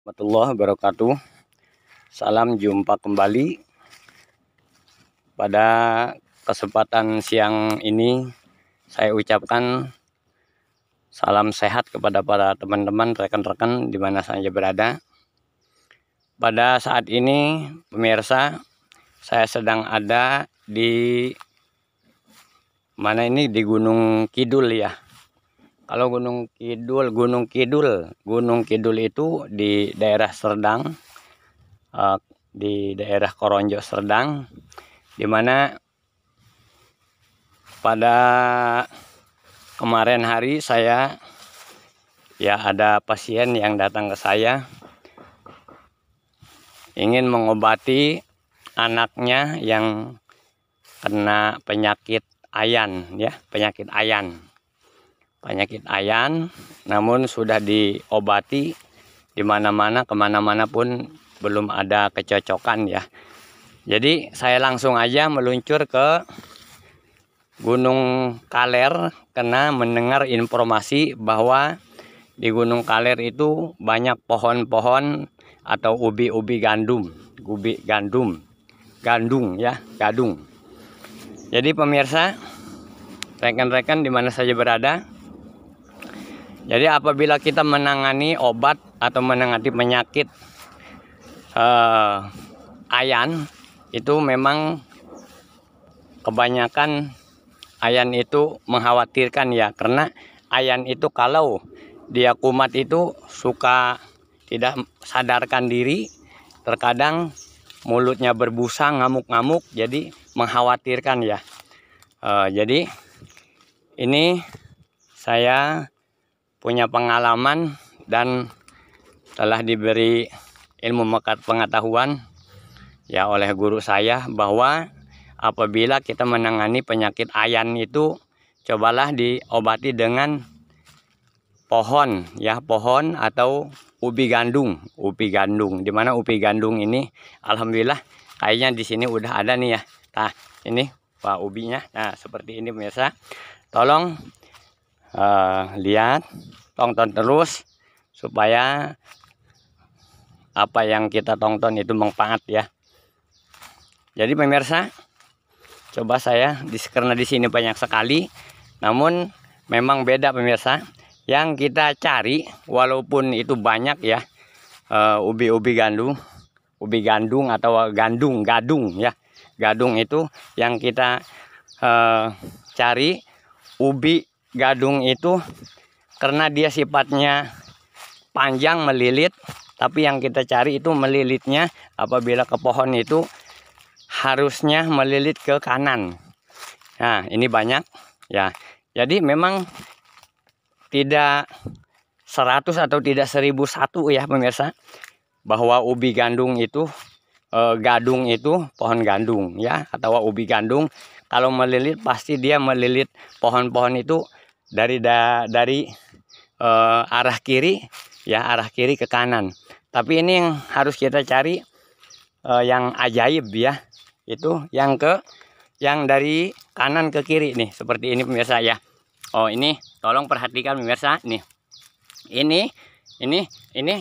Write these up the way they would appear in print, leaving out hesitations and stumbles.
Warahmatullahi wabarakatuh. Salam jumpa kembali. Pada kesempatan siang ini saya ucapkan salam sehat kepada para teman-teman, rekan-rekan di mana saja berada. Pada saat ini pemirsa, saya sedang ada di mana ini, di Gunung Kidul ya. Kalau Gunung Kidul itu di daerah Serdang, di daerah Koronjo Serdang, dimana pada kemarin hari saya ada pasien yang datang ke saya ingin mengobati anaknya yang kena penyakit ayan ya, penyakit ayan, namun sudah diobati di mana-mana, kemana-mana pun belum ada kecocokan ya. Jadi saya langsung aja meluncur ke Gunung Kaler karena mendengar informasi bahwa di Gunung Kaler itu banyak pohon-pohon atau ubi-ubi gandum, gadung. Jadi pemirsa, rekan-rekan di mana saja berada, jadi apabila kita menangani obat atau menangani penyakit ayan, itu memang kebanyakan ayan itu mengkhawatirkan ya, karena ayan itu kalau dia kumat itu suka tidak sadarkan diri, terkadang mulutnya berbusa, ngamuk-ngamuk, jadi mengkhawatirkan ya. Jadi ini saya punya pengalaman dan telah diberi ilmu pengetahuan ya oleh guru saya bahwa apabila kita menangani penyakit ayan itu, cobalah diobati dengan pohon ya, pohon atau ubi gandung. Di mana ubi gandung ini alhamdulillah kayaknya di sini udah ada nih ya. Nah, ini Pak ubinya. Nah, seperti ini pemirsa. Tolong lihat, tonton terus supaya apa yang kita tonton itu manfaat ya. Jadi pemirsa, coba saya karena di sini banyak sekali, namun memang beda pemirsa. Yang kita cari walaupun itu banyak ya, ubi gandung atau gadung ya. Gadung itu yang kita cari. Ubi gadung itu karena dia sifatnya panjang melilit, tapi yang kita cari itu melilitnya apabila ke pohon itu harusnya melilit ke kanan. Nah, ini banyak ya. Jadi memang tidak 100 atau tidak 1001 ya pemirsa, bahwa ubi gandung itu gadung itu pohon gandung ya, atau ubi gandung kalau melilit pasti dia melilit pohon-pohon itu dari arah kiri ya, arah kiri ke kanan. Tapi ini yang harus kita cari yang ajaib ya, itu yang dari kanan ke kiri nih, seperti ini pemirsa ya. Oh, ini tolong perhatikan pemirsa nih. Ini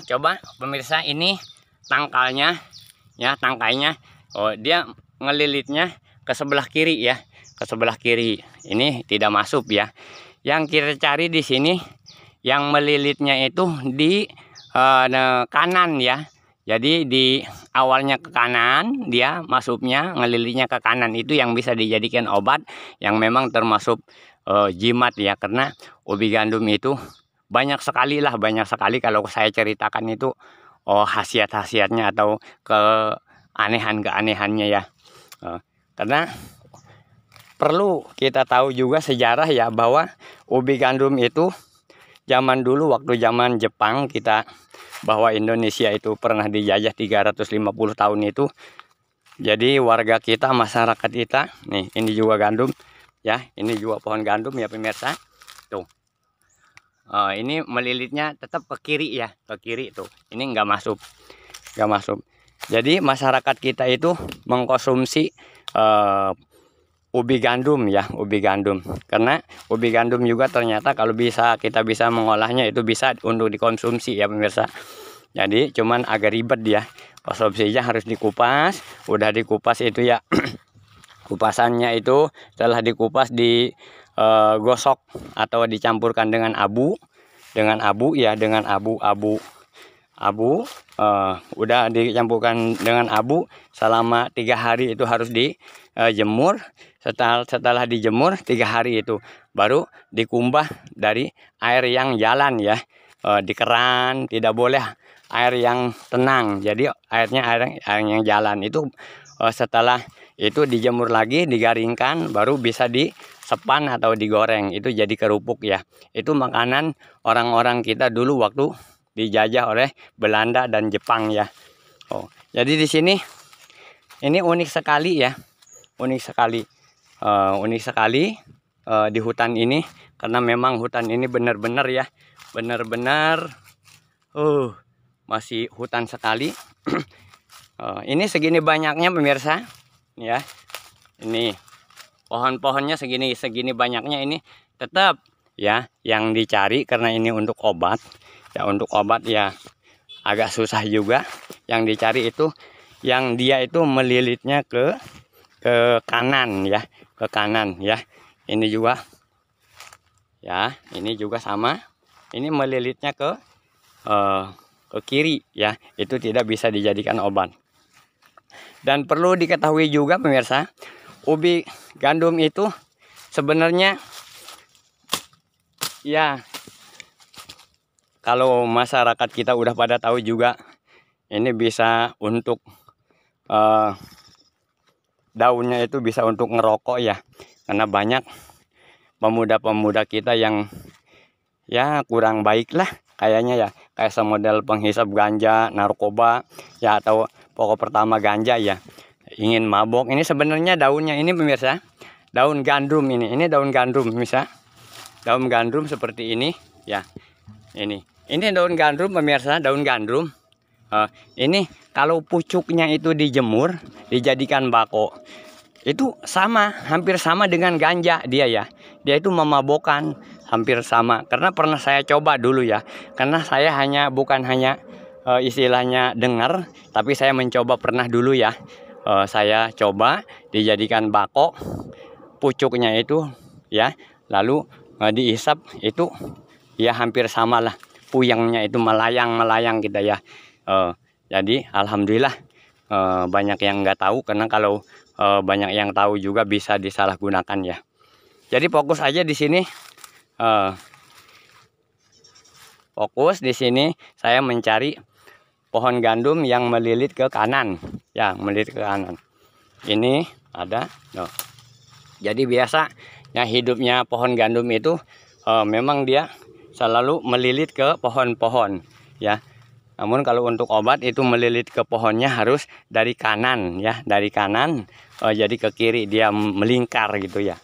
coba pemirsa, ini tangkalnya ya, tangkainya. Oh, dia ngelilitnya ke sebelah kiri ya, ke sebelah kiri. Ini tidak masuk ya. Yang kita cari di sini yang melilitnya itu di kanan ya. Jadi di awalnya ke kanan, dia masuknya ngelilitnya ke kanan, itu yang bisa dijadikan obat yang memang termasuk jimat ya. Karena ubi gandum itu banyak sekali kalau saya ceritakan itu khasiat-khasiatnya atau keanehannya ya. Karena perlu kita tahu juga sejarah ya, bahwa ubi gandum itu zaman dulu waktu zaman Jepang kita, bahwa Indonesia itu pernah dijajah 350 tahun itu. Jadi warga kita, masyarakat kita, nih ini juga gandum ya, ini juga pohon gandum ya pemirsa. Tuh. Ini melilitnya tetap ke kiri ya, ke kiri tuh. Ini nggak masuk. Jadi masyarakat kita itu mengkonsumsi ubi gandum ya, ubi gandum. Karena ubi gandum juga ternyata kalau kita bisa mengolahnya itu bisa untuk dikonsumsi ya pemirsa. Jadi cuman agak ribet dia. Konsumsinya harus dikupas. Udah dikupas itu ya. Kupasannya itu setelah dikupas digosok atau dicampurkan dengan abu. Dengan abu ya, dengan abu udah dicampurkan dengan abu selama 3 hari itu harus dijemur. Setelah dijemur 3 hari itu baru dikumbah dari air yang jalan ya, di keran. Tidak boleh air yang tenang, jadi airnya air yang jalan itu. Setelah itu dijemur lagi, digaringkan, baru bisa disepan atau digoreng, itu jadi kerupuk ya. Itu makanan orang-orang kita dulu waktu dijajah oleh Belanda dan Jepang ya. Jadi di sini ini unik sekali ya, unik sekali di hutan ini, karena memang hutan ini benar-benar ya, benar-benar masih hutan sekali. Ini segini banyaknya pemirsa ya, ini pohon-pohonnya segini banyaknya, ini tetap ya yang dicari karena ini untuk obat. Ya untuk obat ya agak susah juga. Yang dicari itu yang dia itu melilitnya ke kanan ya, ke kanan ya. Ini juga ya, ini juga sama. Ini melilitnya ke kiri ya. Itu tidak bisa dijadikan obat. Dan perlu diketahui juga pemirsa, ubi gandum itu sebenarnya ya, kalau masyarakat kita udah pada tahu juga, ini bisa untuk daunnya itu bisa untuk ngerokok ya. Karena banyak pemuda-pemuda kita yang ya kurang baik lah kayaknya ya. Kayak semodel penghisap ganja, narkoba ya, atau pokok pertama ganja ya. Ingin mabok. Ini sebenarnya daunnya ini pemirsa, daun gandum ini. Ini daun gandum pemirsa. Daun gandum seperti ini ya. Ini daun gandum pemirsa, daun gandum. Ini kalau pucuknya itu dijemur, dijadikan bako, itu sama, hampir sama dengan ganja dia ya. Dia itu memabokkan, hampir sama. Karena pernah saya coba dulu ya. Karena saya bukan hanya istilahnya dengar, tapi saya mencoba pernah dulu ya. Saya coba dijadikan bako, pucuknya itu ya, lalu dihisap itu ya hampir sama lah. Puyengnya itu melayang kita ya. Jadi alhamdulillah banyak yang nggak tahu, karena kalau banyak yang tahu juga bisa disalahgunakan ya. Jadi fokus aja di sini. Fokus di sini saya mencari pohon gandum yang melilit ke kanan ya, melilit ke kanan. Ini ada. Jadi biasa ya, hidupnya pohon gandum itu memang dia selalu melilit ke pohon-pohon ya. Namun kalau untuk obat itu melilit ke pohonnya harus dari kanan ya, dari kanan jadi ke kiri dia melingkar gitu ya.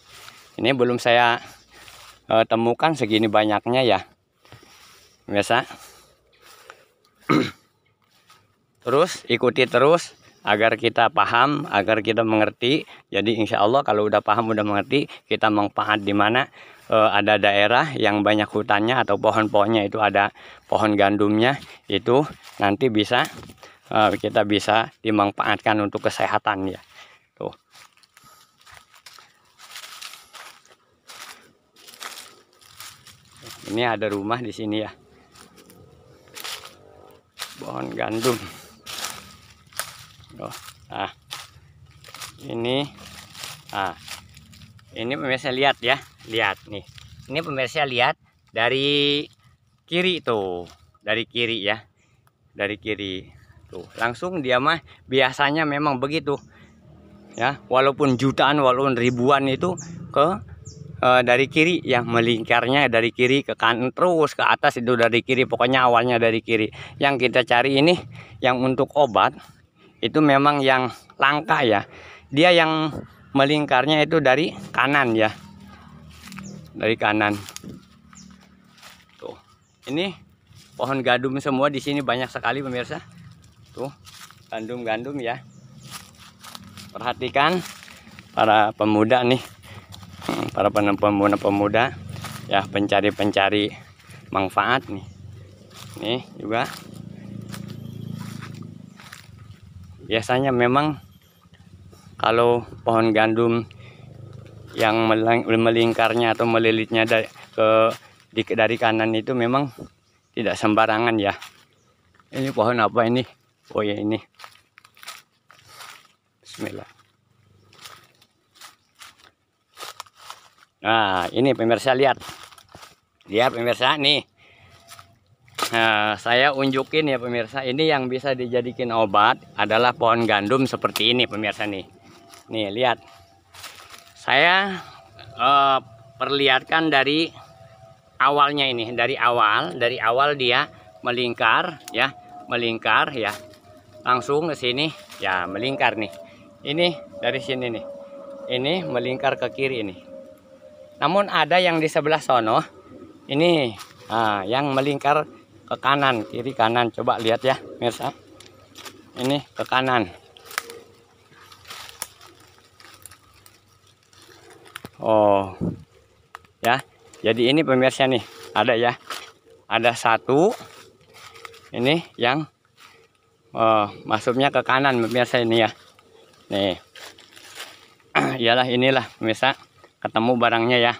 Ini belum saya temukan segini banyaknya ya. Biasa. Terus ikuti terus agar kita paham, agar kita mengerti. Jadi insya Allah kalau udah paham, udah mengerti, kita manfaat di mana ada daerah yang banyak hutannya atau pohon-pohonnya itu ada pohon gandumnya, itu nanti bisa kita bisa dimanfaatkan untuk kesehatan ya. Tuh. Ini ada rumah di sini ya. Pohon gandum. Nah, ini pemirsa lihat ya, lihat nih. Ini pemirsa lihat dari kiri tuh, dari kiri ya, dari kiri tuh. Langsung dia mah biasanya memang begitu ya, walaupun jutaan, walaupun ribuan itu dari kiri ya, melingkarnya dari kiri ke kanan terus ke atas, itu dari kiri, pokoknya awalnya dari kiri. Yang kita cari ini yang untuk obat itu memang yang langka ya, dia yang melingkarnya itu dari kanan ya, dari kanan. Tuh, ini pohon gandum semua di sini banyak sekali pemirsa. Tuh, gandum-gandum ya. Perhatikan para pemuda nih, para pemuda ya, pencari-pencari manfaat nih. Nih juga biasanya memang kalau pohon gandum yang melingkarnya atau melilitnya dari kanan itu memang tidak sembarangan ya. Ini pohon apa ini? Oh ya ini. Bismillah. Nah ini pemirsa, lihat pemirsa nih. Nah, saya unjukin ya pemirsa, ini yang bisa dijadikan obat adalah pohon gandum seperti ini pemirsa nih. Nih lihat, saya perlihatkan dari awalnya ini, dari awal dia melingkar ya, langsung ke sini ya, melingkar nih. Ini dari sini nih, ini melingkar ke kiri ini. Namun ada yang di sebelah sono ini, yang melingkar ke kanan, kiri kanan. Coba lihat ya pemirsa, ini ke kanan. Oh ya, jadi ini pemirsa nih, ada ya, ada satu ini yang masuknya ke kanan pemirsa ini ya. Nih iyalah, inilah pemirsa, ketemu barangnya ya.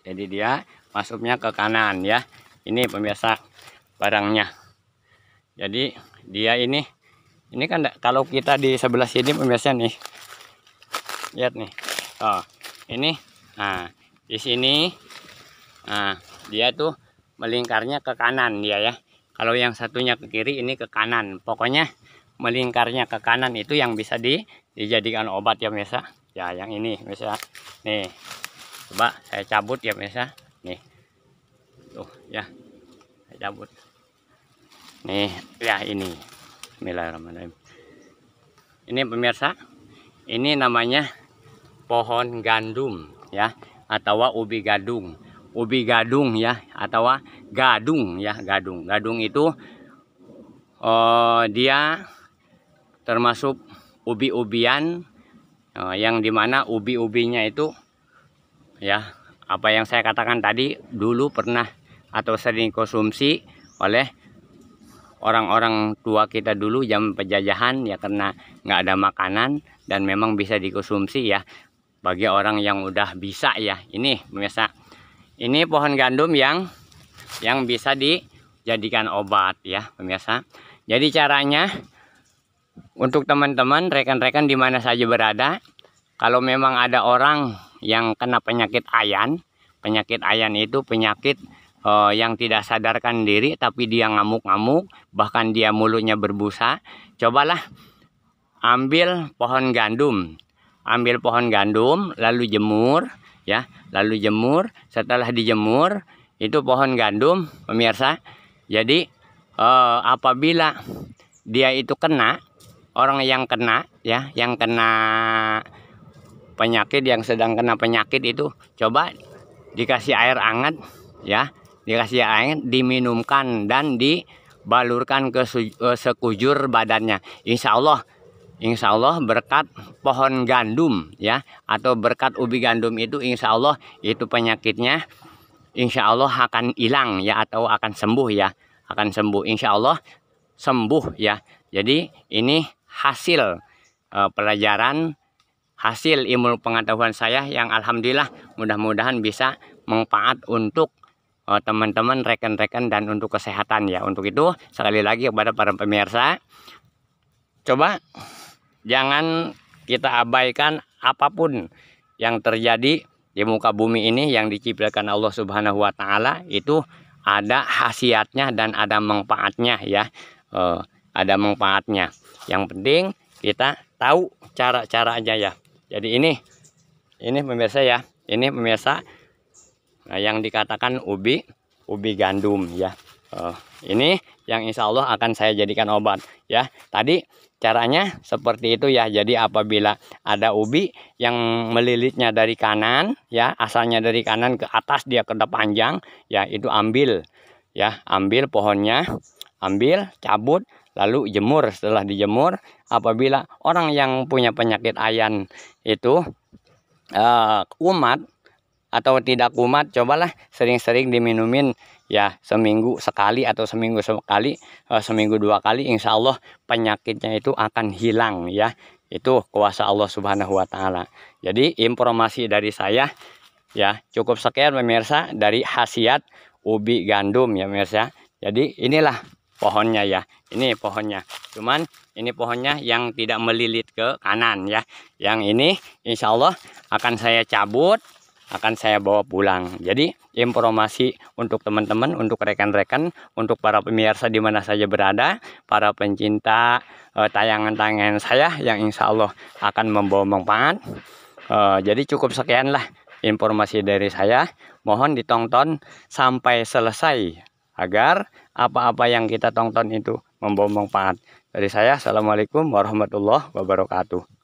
Jadi dia masuknya ke kanan ya. Ini pemirsa barangnya. Jadi dia ini kan kalau kita di sebelah sini pemirsa nih, lihat nih. Oh ini, nah di sini, nah dia tuh melingkarnya ke kanan dia ya. Kalau yang satunya ke kiri, ini ke kanan. Pokoknya melingkarnya ke kanan itu yang bisa dijadikan obat ya pemirsa. Ya yang ini pemirsa. Nih coba saya cabut ya pemirsa. Nih tuh ya, saya cabut nih ya, ini Bismillahirrahmanirrahim. Ini pemirsa, ini namanya pohon gandum ya, atau ubi gadung ya, atau gadung ya. Gadung itu dia termasuk ubi-ubian, yang dimana ubi-ubinya itu ya, apa yang saya katakan tadi, dulu pernah atau sering konsumsi oleh orang-orang tua kita dulu zaman penjajahan ya, karena nggak ada makanan dan memang bisa dikonsumsi ya bagi orang yang udah bisa ya. Ini pemirsa, ini pohon gandum yang bisa dijadikan obat ya pemirsa. Jadi caranya untuk teman-teman, rekan-rekan di mana saja berada, kalau memang ada orang yang kena penyakit ayan itu penyakit yang tidak sadarkan diri, tapi dia ngamuk-ngamuk, bahkan dia mulutnya berbusa, cobalah ambil pohon gandum, lalu jemur ya, setelah dijemur itu pohon gandum pemirsa. Jadi apabila dia itu kena, orang yang kena ya, yang kena penyakit, yang sedang kena penyakit itu, coba dikasih air hangat ya, diminumkan dan dibalurkan ke sekujur badannya. Insya Allah berkat pohon gandum ya, atau berkat ubi gandum itu, insya Allah itu penyakitnya insya Allah akan hilang ya, atau akan sembuh ya, insya Allah sembuh ya. Jadi ini hasil pelajaran, hasil ilmu pengetahuan saya yang alhamdulillah mudah-mudahan bisa manfaat untuk teman-teman, rekan-rekan, dan untuk kesehatan ya. Untuk itu sekali lagi kepada para pemirsa, coba jangan kita abaikan apapun yang terjadi di muka bumi ini yang diciptakan Allah Subhanahu wa Ta'ala, itu ada khasiatnya dan ada manfaatnya ya. Ada manfaatnya. Yang penting kita tahu cara-cara aja ya. Jadi ini pemirsa ya, ini pemirsa, yang dikatakan ubi gandum ya. Ini yang insya Allah akan saya jadikan obat ya. Tadi caranya seperti itu ya. Jadi apabila ada ubi yang melilitnya dari kanan ya, asalnya dari kanan ke atas, dia kena panjang ya, itu ambil ya, ambil pohonnya, cabut, lalu jemur. Setelah dijemur, apabila orang yang punya penyakit ayan itu kumat atau tidak kumat, cobalah sering-sering diminumin ya seminggu sekali atau seminggu sekali, seminggu 2 kali, insya Allah penyakitnya itu akan hilang ya. Itu kuasa Allah Subhanahu wa Ta'ala. Jadi informasi dari saya ya cukup sekian pemirsa dari khasiat ubi gandum ya pemirsa. Jadi inilah pohonnya ya, ini pohonnya, cuman ini pohonnya yang tidak melilit ke kanan ya. Yang ini insya Allah akan saya cabut, akan saya bawa pulang. Jadi informasi untuk teman-teman, untuk rekan-rekan, untuk para pemirsa di mana saja berada, para pencinta tayangan-tayangan saya yang insya Allah akan membawa manfaat. Jadi cukup sekianlah informasi dari saya. Mohon ditonton sampai selesai agar apa-apa yang kita tonton itu membawa manfaat. Dari saya, assalamualaikum warahmatullahi wabarakatuh.